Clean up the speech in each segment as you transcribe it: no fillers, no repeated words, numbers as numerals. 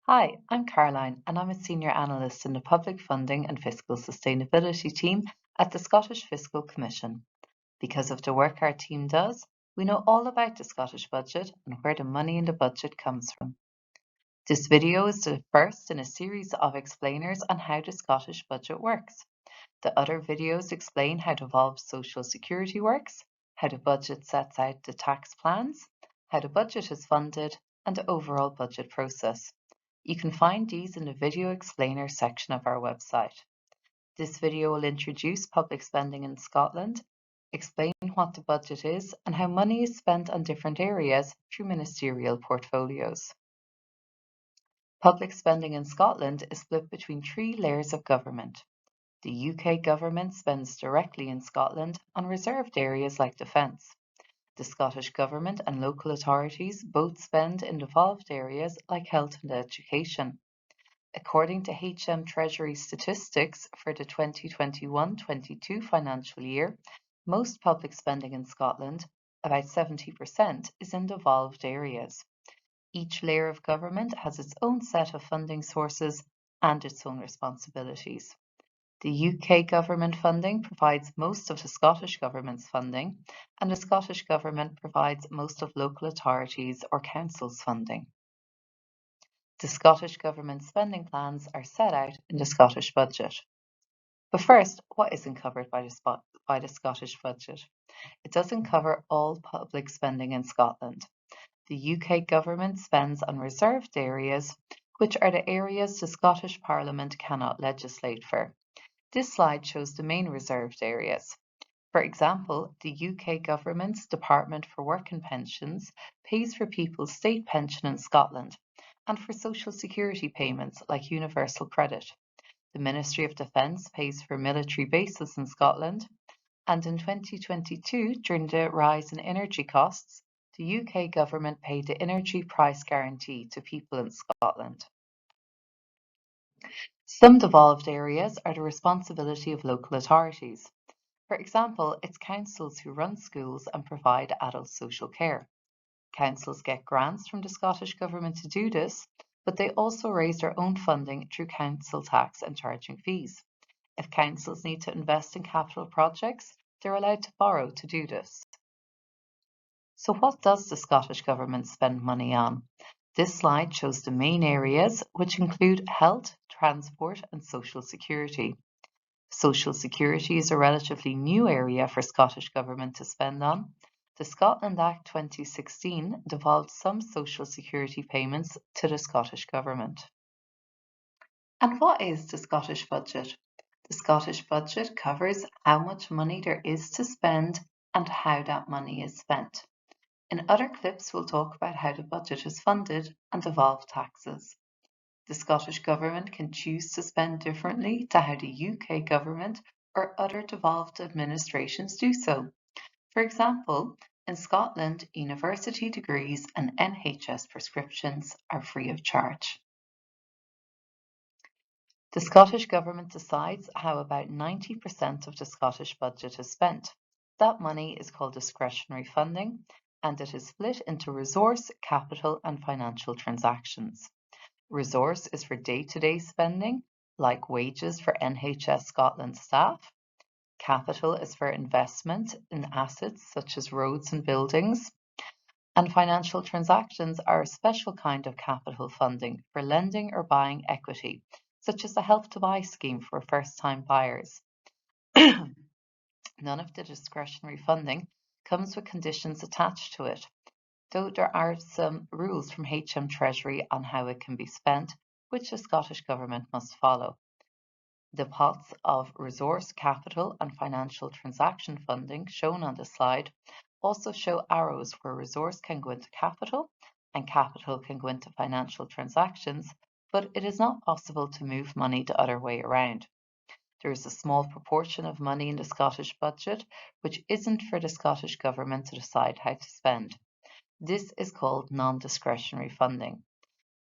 Hi, I'm Caroline, and I'm a Senior Analyst in the Public Funding and Fiscal Sustainability team at the Scottish Fiscal Commission. Because of the work our team does, we know all about the Scottish budget and where the money in the budget comes from. This video is the first in a series of explainers on how the Scottish budget works. The other videos explain how devolved social security works, how the budget sets out the tax plans, how the budget is funded, and the overall budget process. You can find these in the video explainer section of our website. This video will introduce public spending in Scotland, explain what the budget is, and how money is spent on different areas through ministerial portfolios. Public spending in Scotland is split between three layers of government. The UK government spends directly in Scotland on reserved areas like defence. The Scottish Government and local authorities both spend in devolved areas like health and education. According to HM Treasury statistics for the 2021-22 financial year, most public spending in Scotland, about 70%, is in devolved areas. Each layer of government has its own set of funding sources and its own responsibilities. The UK government funding provides most of the Scottish Government's funding, and the Scottish Government provides most of local authorities or councils' funding. The Scottish Government spending plans are set out in the Scottish budget. But first, what isn't covered by the Scottish budget? It doesn't cover all public spending in Scotland. The UK Government spends on reserved areas, which are the areas the Scottish Parliament cannot legislate for. This slide shows the main reserved areas. For example, the UK Government's Department for Work and Pensions pays for people's state pension in Scotland and for social security payments like universal credit. The Ministry of Defence pays for military bases in Scotland, and in 2022, during the rise in energy costs, the UK Government paid the Energy Price Guarantee to people in Scotland. Some devolved areas are the responsibility of local authorities. For example, it's councils who run schools and provide adult social care. Councils get grants from the Scottish Government to do this, but they also raise their own funding through council tax and charging fees. If councils need to invest in capital projects, they're allowed to borrow to do this. So what does the Scottish Government spend money on? This slide shows the main areas, which include health, transport, and social security. Social security is a relatively new area for Scottish Government to spend on. The Scotland Act 2016 devolved some social security payments to the Scottish Government. And what is the Scottish budget? The Scottish budget covers how much money there is to spend and how that money is spent. In other clips, we'll talk about how the budget is funded and devolved taxes. The Scottish Government can choose to spend differently to how the UK Government or other devolved administrations do so. For example, in Scotland, university degrees and NHS prescriptions are free of charge. The Scottish Government decides how about 90% of the Scottish budget is spent. That money is called discretionary funding, and it is split into resource, capital, and financial transactions. Resource is for day-to-day spending, like wages for NHS Scotland staff. Capital is for investment in assets such as roads and buildings. And financial transactions are a special kind of capital funding for lending or buying equity, such as the Help to Buy scheme for first-time buyers. None of the discretionary funding comes with conditions attached to it, though there are some rules from HM Treasury on how it can be spent, which the Scottish Government must follow. The pots of resource, capital and financial transaction funding shown on the slide also show arrows where resource can go into capital and capital can go into financial transactions, but it is not possible to move money the other way around. There is a small proportion of money in the Scottish budget which isn't for the Scottish Government to decide how to spend. This is called non-discretionary funding.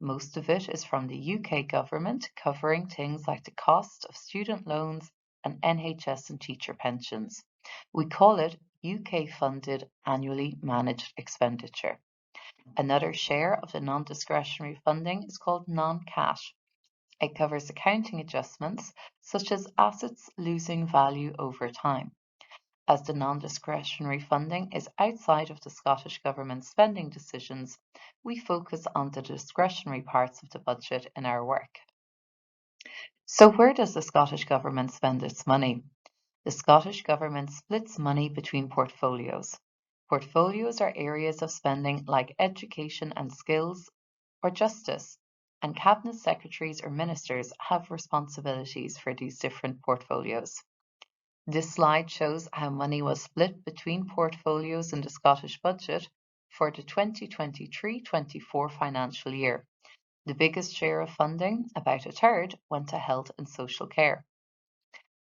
Most of it is from the UK Government, covering things like the cost of student loans and NHS and teacher pensions. We call it UK-funded annually managed expenditure. Another share of the non-discretionary funding is called non-cash. It covers accounting adjustments, such as assets losing value over time. As the non-discretionary funding is outside of the Scottish Government's spending decisions, we focus on the discretionary parts of the budget in our work. So where does the Scottish Government spend its money? The Scottish Government splits money between portfolios. Portfolios are areas of spending like education and skills or justice, and Cabinet Secretaries or Ministers have responsibilities for these different portfolios. This slide shows how money was split between portfolios in the Scottish budget for the 2023-24 financial year. The biggest share of funding, about a third, went to health and social care.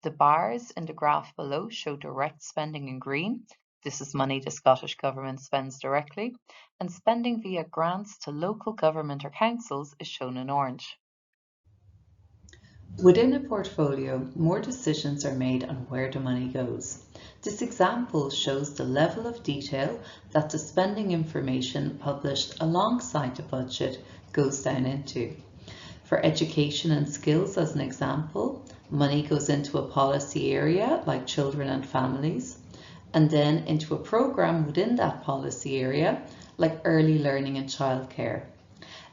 The bars in the graph below show direct spending in green. This is money the Scottish Government spends directly, and spending via grants to local government or councils is shown in orange. Within a portfolio, more decisions are made on where the money goes. This example shows the level of detail that the spending information published alongside the budget goes down into. For education and skills, as an example, money goes into a policy area like children and families, and then into a programme within that policy area like early learning and childcare.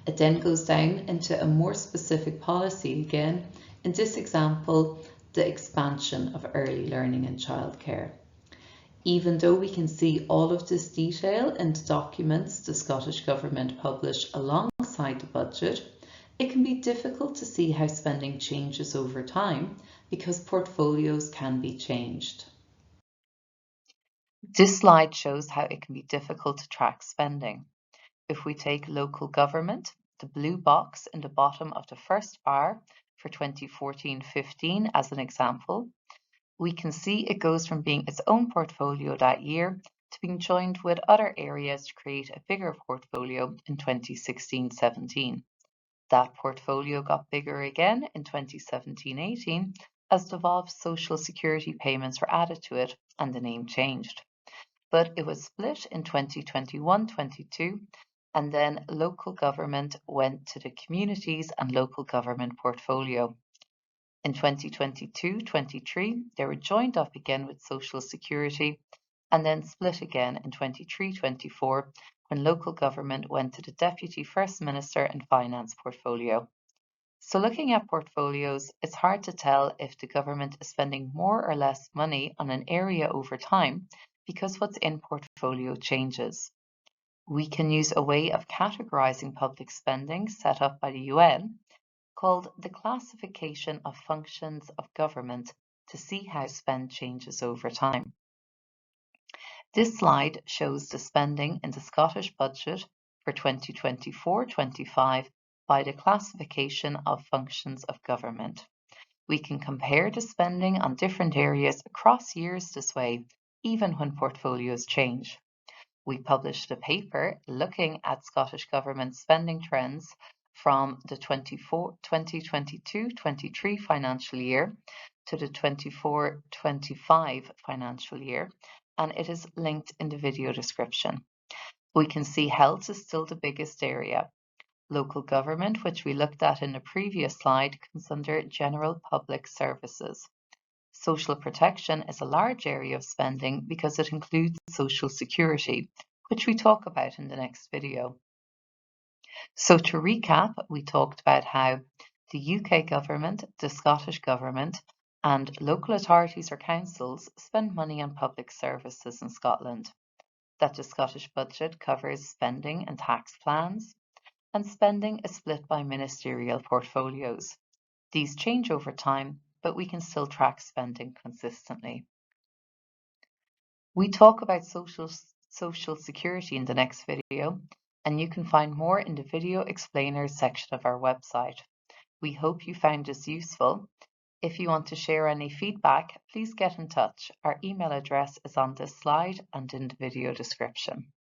It then goes down into a more specific policy again, in this example, the expansion of early learning and childcare. Even though we can see all of this detail in the documents the Scottish Government publish alongside the budget, it can be difficult to see how spending changes over time because portfolios can be changed. This slide shows how it can be difficult to track spending. If we take local government, the blue box in the bottom of the first bar for 2014-15 as an example, we can see it goes from being its own portfolio that year to being joined with other areas to create a bigger portfolio in 2016-17. That portfolio got bigger again in 2017-18 as devolved social security payments were added to it and the name changed. But it was split in 2021-22 and then local government went to the communities and local government portfolio. In 2022-23, they were joined up again with social security and then split again in 23-24 when local government went to the Deputy First Minister and Finance portfolio. So looking at portfolios, it's hard to tell if the government is spending more or less money on an area over time because what's in portfolio changes. We can use a way of categorizing public spending set up by the UN called the classification of functions of government to see how spend changes over time. This slide shows the spending in the Scottish budget for 2024-25 by the classification of functions of government. We can compare the spending on different areas across years this way, even when portfolios change. We published a paper looking at Scottish Government spending trends from the 2022-23 financial year to the 24-25 financial year, and it is linked in the video description. We can see health is still the biggest area. Local government, which we looked at in the previous slide, comes under general public services. Social protection is a large area of spending because it includes social security, which we talk about in the next video. So to recap, we talked about how the UK government, the Scottish government, and local authorities or councils spend money on public services in Scotland, that the Scottish budget covers spending and tax plans, and spending is split by ministerial portfolios. These change over time, but we can still track spending consistently. We talk about social security in the next video, and you can find more in the video explainers section of our website. We hope you found this useful. If you want to share any feedback, please get in touch. Our email address is on this slide and in the video description.